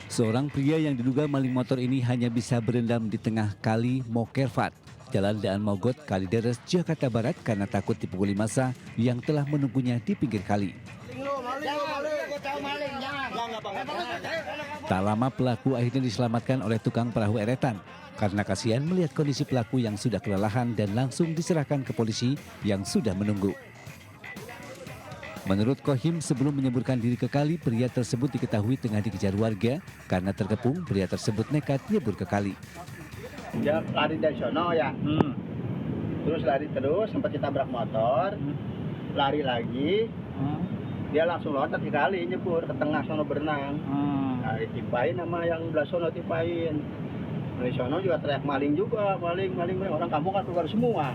Seorang pria yang diduga maling motor ini hanya bisa berendam di tengah kali Mokervat, Jalan Daan Mogot, Kalideres, Jakarta Barat karena takut dipukuli massa yang telah menunggunya di pinggir kali. Tak lama pelaku akhirnya diselamatkan oleh tukang perahu eretan karena kasihan melihat kondisi pelaku yang sudah kelelahan dan langsung diserahkan ke polisi yang sudah menunggu. Menurut Kohim, sebelum menyeburkan diri ke kali, pria tersebut diketahui tengah dikejar warga karena terkepung pria tersebut nekat nyebur ke kali. Dia lari dari sono ya, terus lari terus, sempat ditabrak motor, lari lagi, dia langsung loncat ke kali, nyebur ke tengah sono berenang. Nah, ditimpain sama yang belah sono, timpain. Dari sono juga teriak maling juga, maling, orang kampung kan keluar semua.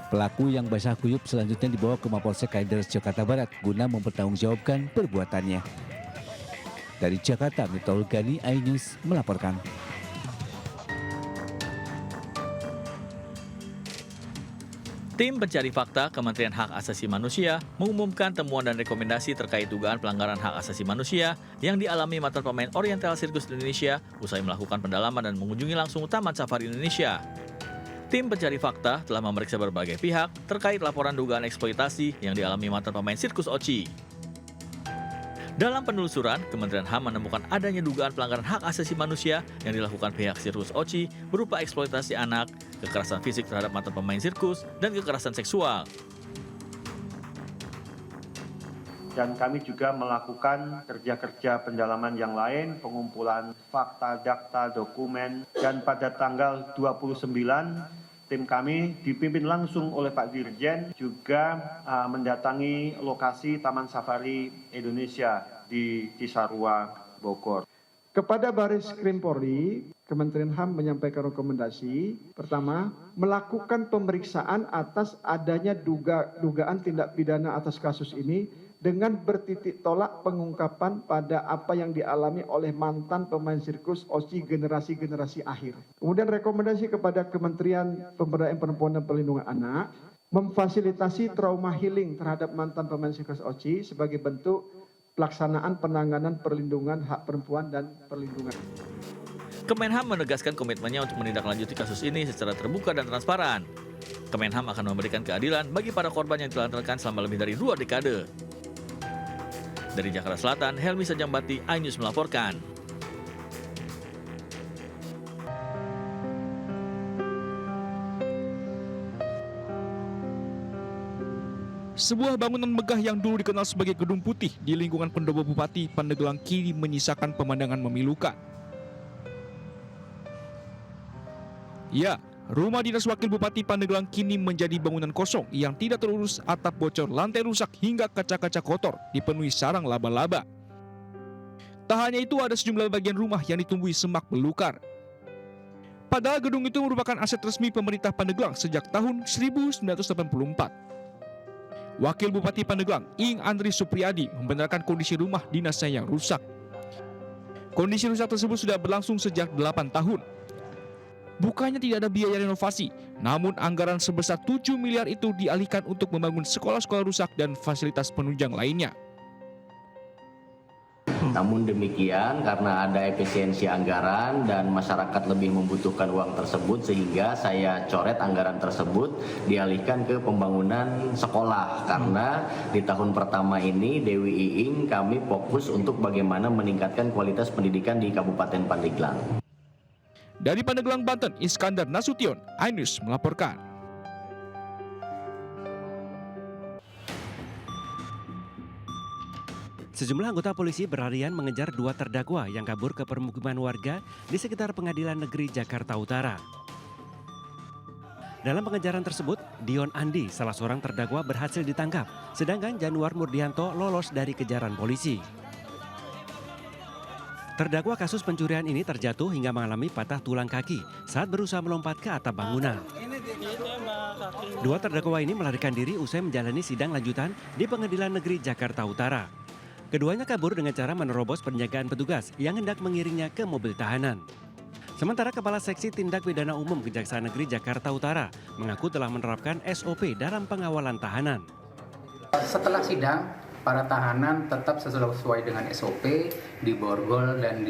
Pelaku yang basah kuyup selanjutnya dibawa ke Mapolsek Kalideres, Jakarta Barat guna mempertanggungjawabkan perbuatannya. Dari Jakarta, Miftahul Gani, iNews melaporkan. Tim Pencari Fakta Kementerian Hak Asasi Manusia mengumumkan temuan dan rekomendasi terkait dugaan pelanggaran hak asasi manusia yang dialami mantan pemain Oriental Sirkus Indonesia usai melakukan pendalaman dan mengunjungi langsung Taman Safari Indonesia. Tim Pencari Fakta telah memeriksa berbagai pihak terkait laporan dugaan eksploitasi yang dialami mantan pemain Sirkus Oci. Dalam penelusuran, Kementerian HAM menemukan adanya dugaan pelanggaran hak asasi manusia yang dilakukan pihak Sirkus Oci berupa eksploitasi anak, kekerasan fisik terhadap mantan pemain sirkus, dan kekerasan seksual. Dan kami juga melakukan kerja-kerja pendalaman yang lain, pengumpulan fakta, data, dokumen, dan pada tanggal 29 tim kami dipimpin langsung oleh Pak Dirjen juga mendatangi lokasi Taman Safari Indonesia di Cisarua, Bogor. Kepada Baris Krim Polri, Kementerian HAM menyampaikan rekomendasi, pertama, melakukan pemeriksaan atas adanya dugaan tindak pidana atas kasus ini dengan bertitik tolak pengungkapan pada apa yang dialami oleh mantan pemain sirkus Oci generasi-generasi akhir. Kemudian rekomendasi kepada Kementerian Pemberdayaan Perempuan dan Perlindungan Anak, memfasilitasi trauma healing terhadap mantan pemain sirkus Oci sebagai bentuk pelaksanaan penanganan perlindungan hak perempuan dan perlindungan. Kemenham menegaskan komitmennya untuk menindaklanjuti kasus ini secara terbuka dan transparan. Kemenham akan memberikan keadilan bagi para korban yang ditelantarkan selama lebih dari 2 dekade. Dari Jakarta Selatan, Helmi Sajambati, iNews melaporkan. Sebuah bangunan megah yang dulu dikenal sebagai Gedung Putih di lingkungan Pendopo Bupati Pandeglang kini menyisakan pemandangan memilukan. Ya, rumah dinas Wakil Bupati Pandeglang kini menjadi bangunan kosong yang tidak terurus, atap bocor, lantai rusak hingga kaca-kaca kotor dipenuhi sarang laba-laba. Tak hanya itu, ada sejumlah bagian rumah yang ditumbuhi semak belukar. Padahal gedung itu merupakan aset resmi pemerintah Pandeglang sejak tahun 1984. Wakil Bupati Pandeglang, Ing Andri Supriyadi, membenarkan kondisi rumah dinasnya yang rusak. Kondisi rusak tersebut sudah berlangsung sejak 8 tahun. Bukannya tidak ada biaya renovasi, namun anggaran sebesar 7 miliar itu dialihkan untuk membangun sekolah-sekolah rusak dan fasilitas penunjang lainnya. Namun demikian, karena ada efisiensi anggaran dan masyarakat lebih membutuhkan uang tersebut, sehingga saya coret anggaran tersebut dialihkan ke pembangunan sekolah. Karena di tahun pertama ini Dewi Iing kami fokus untuk bagaimana meningkatkan kualitas pendidikan di Kabupaten Pandeglang. Dari Pandeglang, Banten, Iskandar Nasution, iNews melaporkan. Sejumlah anggota polisi berlarian mengejar 2 terdakwa yang kabur ke permukiman warga di sekitar Pengadilan Negeri Jakarta Utara. Dalam pengejaran tersebut, Dion Andi, salah seorang terdakwa, berhasil ditangkap, sedangkan Januar Murdianto lolos dari kejaran polisi. Terdakwa kasus pencurian ini terjatuh hingga mengalami patah tulang kaki saat berusaha melompat ke atap bangunan. 2 terdakwa ini melarikan diri usai menjalani sidang lanjutan di Pengadilan Negeri Jakarta Utara. Keduanya kabur dengan cara menerobos penjagaan petugas yang hendak mengiringnya ke mobil tahanan. Sementara Kepala Seksi Tindak Pidana Umum Kejaksaan Negeri Jakarta Utara mengaku telah menerapkan SOP dalam pengawalan tahanan. Setelah sidang, para tahanan tetap sesuai dengan SOP, diborgol dan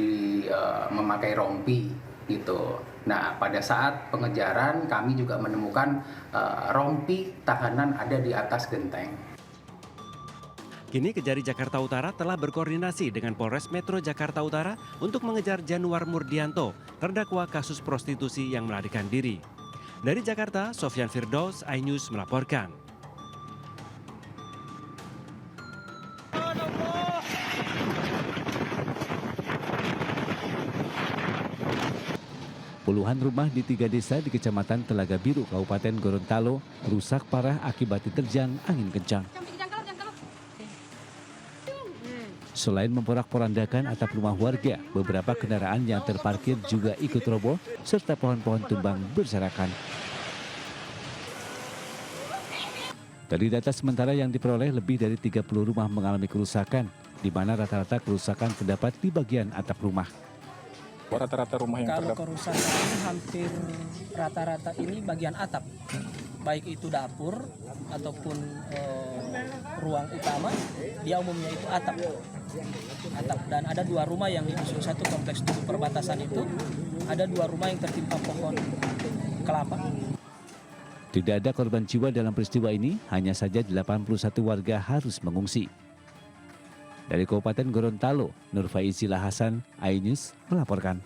memakai rompi gitu. Nah, pada saat pengejaran kami juga menemukan rompi tahanan ada di atas genteng. Kini Kejari Jakarta Utara telah berkoordinasi dengan Polres Metro Jakarta Utara untuk mengejar Januar Murdianto, terdakwa kasus prostitusi yang melarikan diri. Dari Jakarta, Sofyan Firdaus, iNews melaporkan. Puluhan rumah di 3 desa di Kecamatan Telaga Biru, Kabupaten Gorontalo rusak parah akibat diterjang angin kencang. Selain memporak-porandakan atap rumah warga, beberapa kendaraan yang terparkir juga ikut roboh serta pohon-pohon tumbang berserakan. Dari data sementara yang diperoleh, lebih dari 30 rumah mengalami kerusakan, di mana rata-rata kerusakan terdapat di bagian atap rumah. Rata-rata rumah yang kalau kerusakan hampir rata-rata ini bagian atap, baik itu dapur ataupun ruang utama, dia umumnya itu atap. Dan ada 2 rumah yang di dusun 1 kompleks tujuh perbatasan itu, ada 2 rumah yang tertimpa pohon kelapa. Tidak ada korban jiwa dalam peristiwa ini, hanya saja 81 warga harus mengungsi. Dari Kabupaten Gorontalo, Nur Faizila Hasan, iNews melaporkan.